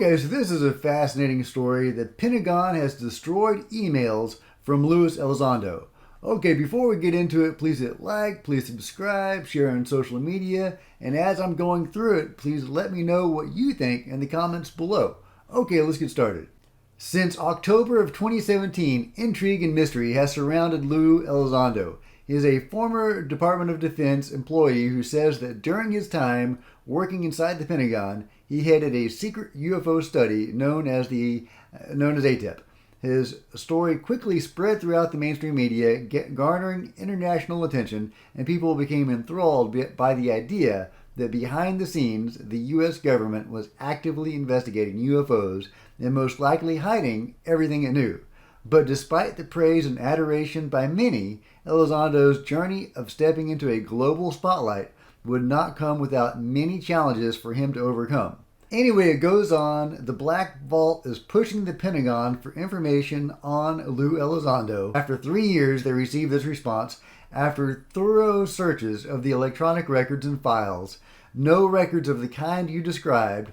Okay, so this is a fascinating story. The Pentagon has destroyed emails from Luis Elizondo. Okay, before we get into it, please hit like, please subscribe, share on social media, and as I'm going through it, please let me know what you think in the comments below. Okay, let's get started. Since October of 2017, intrigue and mystery has surrounded Lou Elizondo. He is a former Department of Defense employee who says that during his time working inside the Pentagon, he headed a secret UFO study known as ATIP. His story quickly spread throughout the mainstream media, garnering international attention, and people became enthralled by the idea that behind the scenes, the U.S. government was actively investigating UFOs and most likely hiding everything it knew. But despite the praise and adoration by many, Elizondo's journey of stepping into a global spotlight would not come without many challenges for him to overcome. Anyway, it goes on. The Black Vault is pushing the Pentagon for information on Lou Elizondo. After 3 years, they received this response. After thorough searches of the electronic records and files, no records of the kind you described,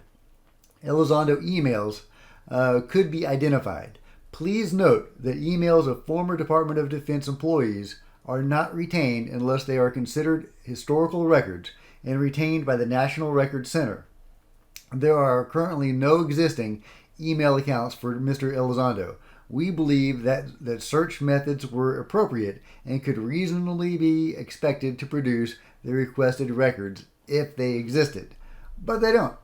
Elizondo emails, could be identified. Please note that emails of former Department of Defense employees are not retained unless they are considered historical records and retained by the National Records Center. There are currently no existing email accounts for Mr. Elizondo. We believe that search methods were appropriate and could reasonably be expected to produce the requested records if they existed. But they don't.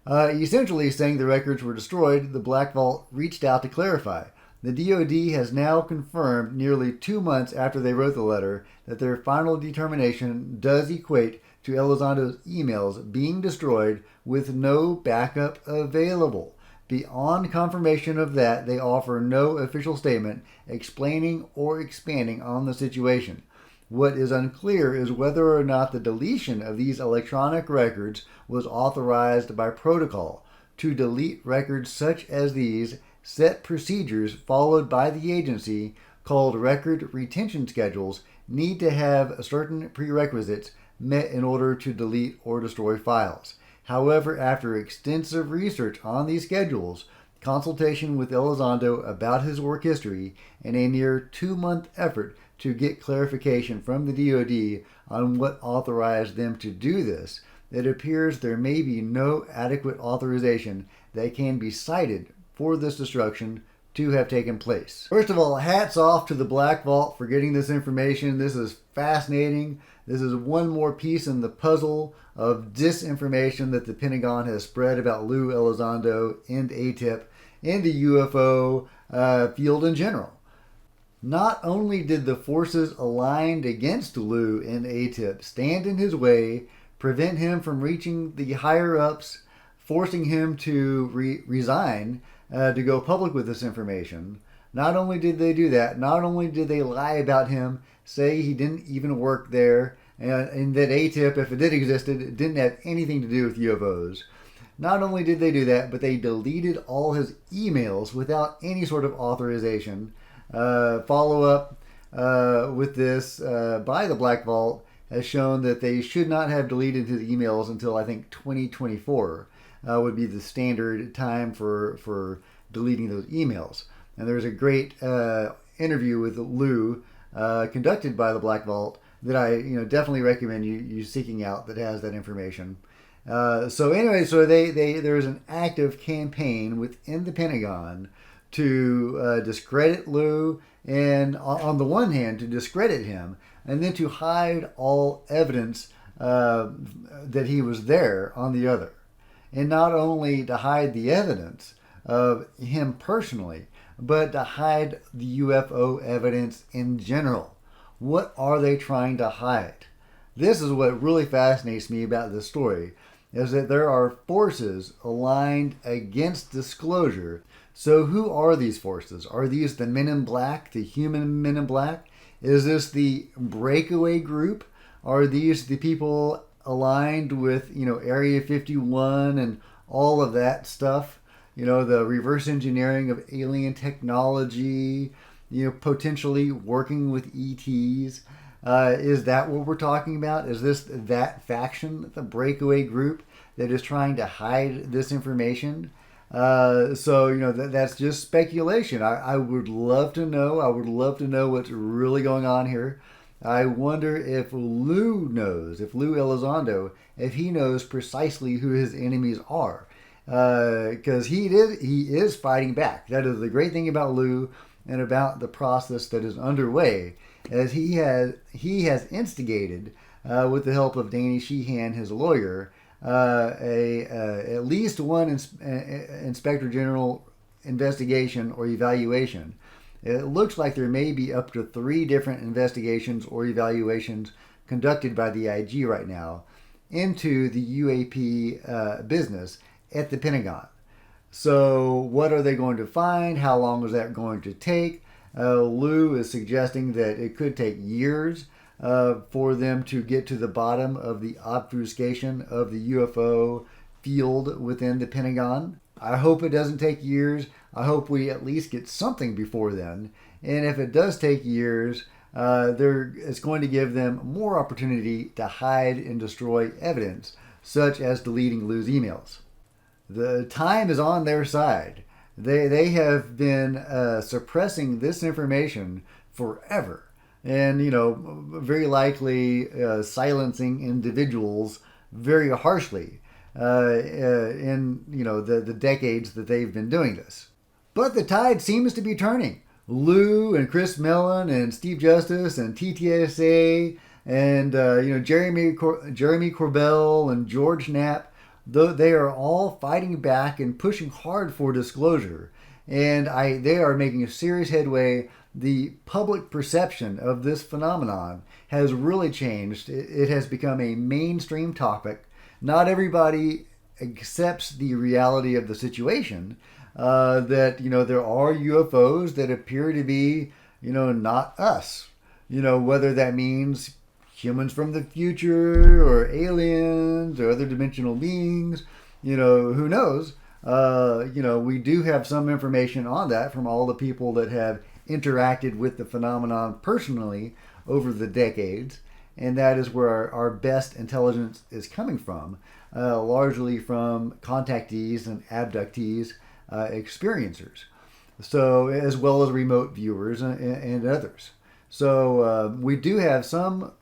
Essentially saying the records were destroyed, the Black Vault reached out to clarify. The DoD has now confirmed nearly 2 months after they wrote the letter that their final determination does equate to Elizondo's emails being destroyed with no backup available. Beyond confirmation of that, they offer no official statement explaining or expanding on the situation. What is unclear is whether or not the deletion of these electronic records was authorized by protocol. To delete records such as these, set procedures followed by the agency, called record retention schedules, need to have certain prerequisites met in order to delete or destroy files. However, after extensive research on these schedules, consultation with Elizondo about his work history, and a near 2-month effort to get clarification from the DoD on what authorized them to do this, it appears there may be no adequate authorization that can be cited for this destruction to have taken place. First of all, hats off to the Black Vault for getting this information. This is fascinating. This is one more piece in the puzzle of disinformation that the Pentagon has spread about Lou Elizondo and ATIP and the UFO field in general. Not only did the forces aligned against Lou and ATIP stand in his way, prevent him from reaching the higher-ups, forcing him to resign to go public with this information. Not only did they do that, not only did they lie about him, say he didn't even work there, and that ATIP, if it did exist, it didn't have anything to do with UFOs. Not only did they do that, but they deleted all his emails without any sort of authorization. Follow-up with this by the Black Vault has shown that they should not have deleted his emails until, I think, 2024 would be the standard time for deleting those emails. And there's a great interview with Lou conducted by the Black Vault that I definitely recommend you seeking out that has that information. So there's an active campaign within the Pentagon to discredit Lou, and on the one hand to discredit him, and then to hide all evidence that he was there on the other. And not only to hide the evidence of him personally, but to hide the UFO evidence in general. What are they trying to hide? This is what really fascinates me about this story, is that there are forces aligned against disclosure. So who are these forces? Are these the Men in Black, the human Men in Black? Is this the breakaway group? Are these the people aligned with, Area 51 and all of that stuff? The reverse engineering of alien technology, potentially working with ETs. Is that what we're talking about? Is this that faction, the breakaway group that is trying to hide this information? So, that's just speculation. I would love to know. I would love to know what's really going on here. I wonder if Lou knows, if Lou Elizondo, if he knows precisely who his enemies are. Because he is fighting back. That is the great thing about Lou and about the process that is underway, as he has instigated, with the help of Danny Sheehan, his lawyer, at least one inspector general investigation or evaluation. It looks like there may be up to 3 different investigations or evaluations conducted by the IG right now into the UAP business at the Pentagon. So what are they going to find? How long is that going to take? Lou is suggesting that it could take years for them to get to the bottom of the obfuscation of the UFO field within the Pentagon. I hope it doesn't take years. I hope we at least get something before then. And if it does take years, it's going to give them more opportunity to hide and destroy evidence, such as deleting Lou's emails. The time is on their side. They have been suppressing this information forever, and very likely silencing individuals very harshly in the decades that they've been doing this. But the tide seems to be turning. Lou and Chris Mellon and Steve Justice and TTSA and Jeremy Corbell and George Knapp, they are all fighting back and pushing hard for disclosure, and they are making a serious headway. The public perception of this phenomenon has really changed. It has become a mainstream topic. Not everybody accepts the reality of the situation, that there are UFOs that appear to be not us. Whether that means humans from the future or aliens or other dimensional beings, who knows? We do have some information on that from all the people that have interacted with the phenomenon personally over the decades, and that is where our best intelligence is coming from, largely from contactees and abductees, experiencers, so as well as remote viewers and others. So we do have some.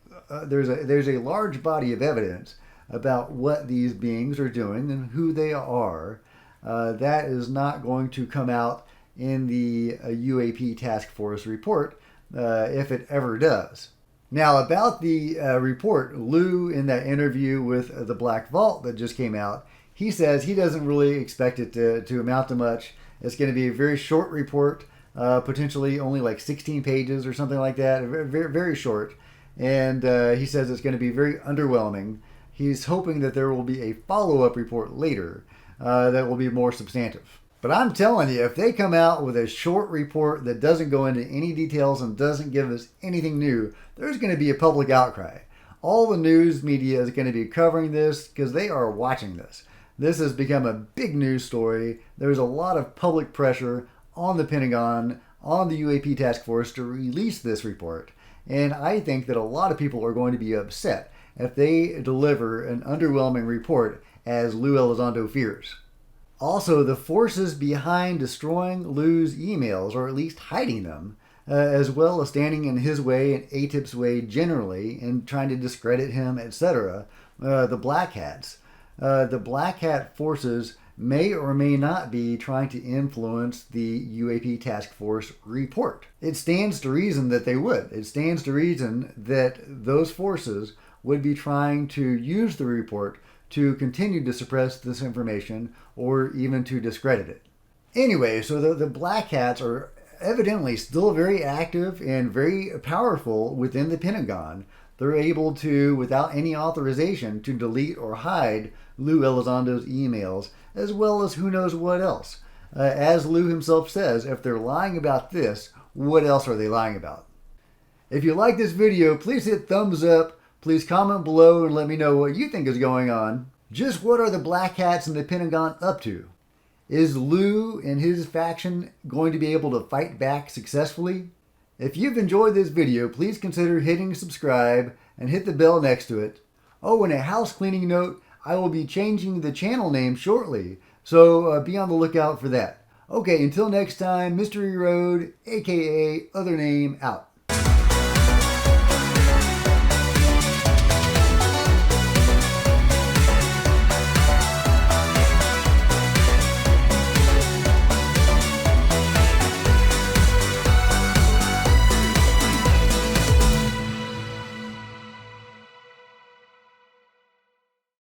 There's a large body of evidence about what these beings are doing and who they are. That is not going to come out in the UAP Task Force report, if it ever does. Now, about the report, Lou, in that interview with the Black Vault that just came out, he says he doesn't really expect it to amount to much. It's going to be a very short report, potentially only like 16 pages or something like that, very, very short. And he says it's going to be very underwhelming. He's hoping that there will be a follow-up report later that will be more substantive. But I'm telling you, if they come out with a short report that doesn't go into any details and doesn't give us anything new, there's going to be a public outcry. All the news media is going to be covering this because they are watching this. This has become a big news story. There's a lot of public pressure on the Pentagon, on the UAP Task Force to release this report. And I think that a lot of people are going to be upset if they deliver an underwhelming report, as Lou Elizondo fears. Also, the forces behind destroying Lou's emails, or at least hiding them, as well as standing in his way and ATIP's way generally and trying to discredit him, etc., the Black Hats. The Black Hat forces may or may not be trying to influence the UAP Task Force report. It stands to reason that they would. It stands to reason that those forces would be trying to use the report to continue to suppress this information or even to discredit it. Anyway, so the Black Hats are evidently still very active and very powerful within the Pentagon. They're able to, without any authorization, to delete or hide Lou Elizondo's emails, as well as who knows what else. As Lou himself says, if they're lying about this, what else are they lying about? If you like this video, please hit thumbs up. Please comment below and let me know what you think is going on. Just what are the Black Hats in the Pentagon up to? Is Lou and his faction going to be able to fight back successfully? If you've enjoyed this video, please consider hitting subscribe and hit the bell next to it. Oh, and a house cleaning note, I will be changing the channel name shortly. So be on the lookout for that. Okay, until next time, Mystery Road, aka Other Name, out.